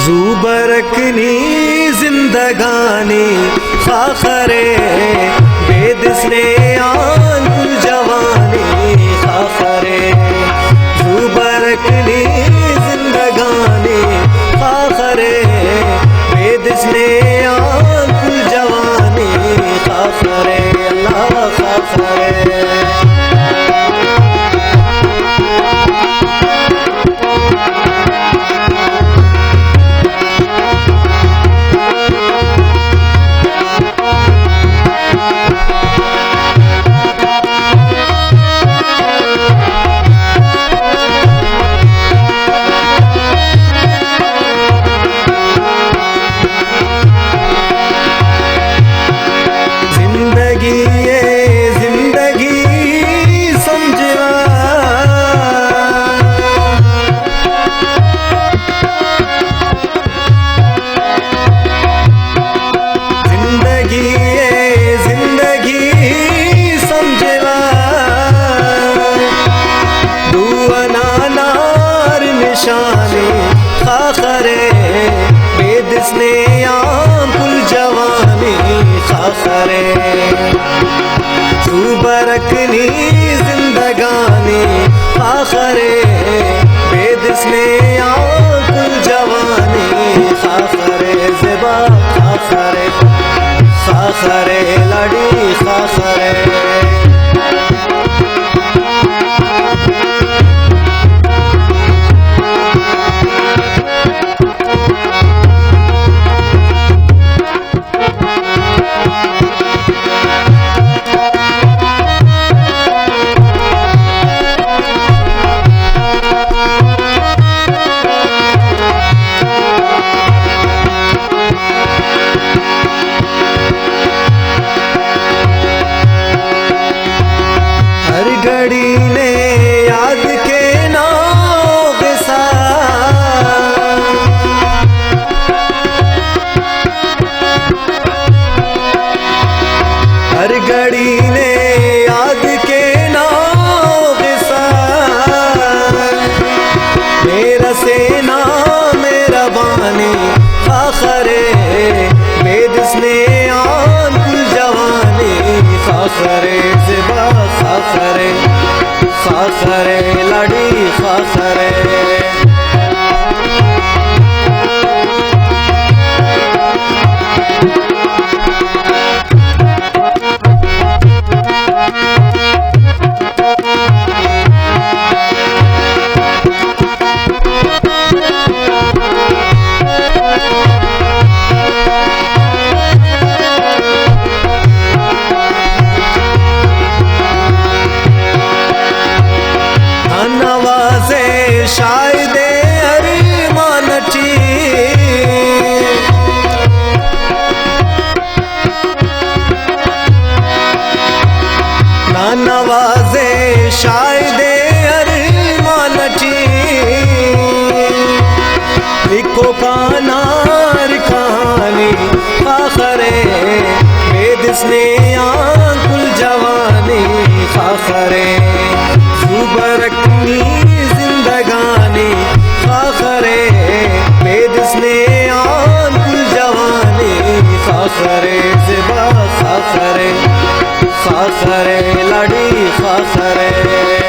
ज़ूबरकनी जिंदगानी खाखरे बेदिस्ने आंकुल जवानी खाखरे ज़ूबरकनी जिंदगानी खाखरे बेदिस्ने आंकुल जवानी खाखरे अल्लाह खाखरे खाखरे बेदिस्ने आंकुल जवानी खाखरे ज़ूबरकनी जिंदगानी खाखरे बेदिस्ने आंकुल जवानी खाखरे ज़िबा खाखरे खाखरे लड़ी खाखरे घड़ी ने याद के नाम के साथ हर घड़ी ने याद के नाम के साथ मेरा सेना मेरा बानी खाखरे बेदिस्ने आंकुल जवानी खाखरे ज़िबा खाखरे खाखरे लड़ी खाखरे नवाज़े शायदे अरमानटी ना नवाज़े शायदे अरमानटी लिखो कानार कहानी खाखरे बेदिस्ने आंकुल जवानी खाखरे ज़ूबरकनी जिंदगानी खाखरे बेदिस्ने आंकुल जवानी खाखरे ज़िबा खाखरे खाखरे लड़ी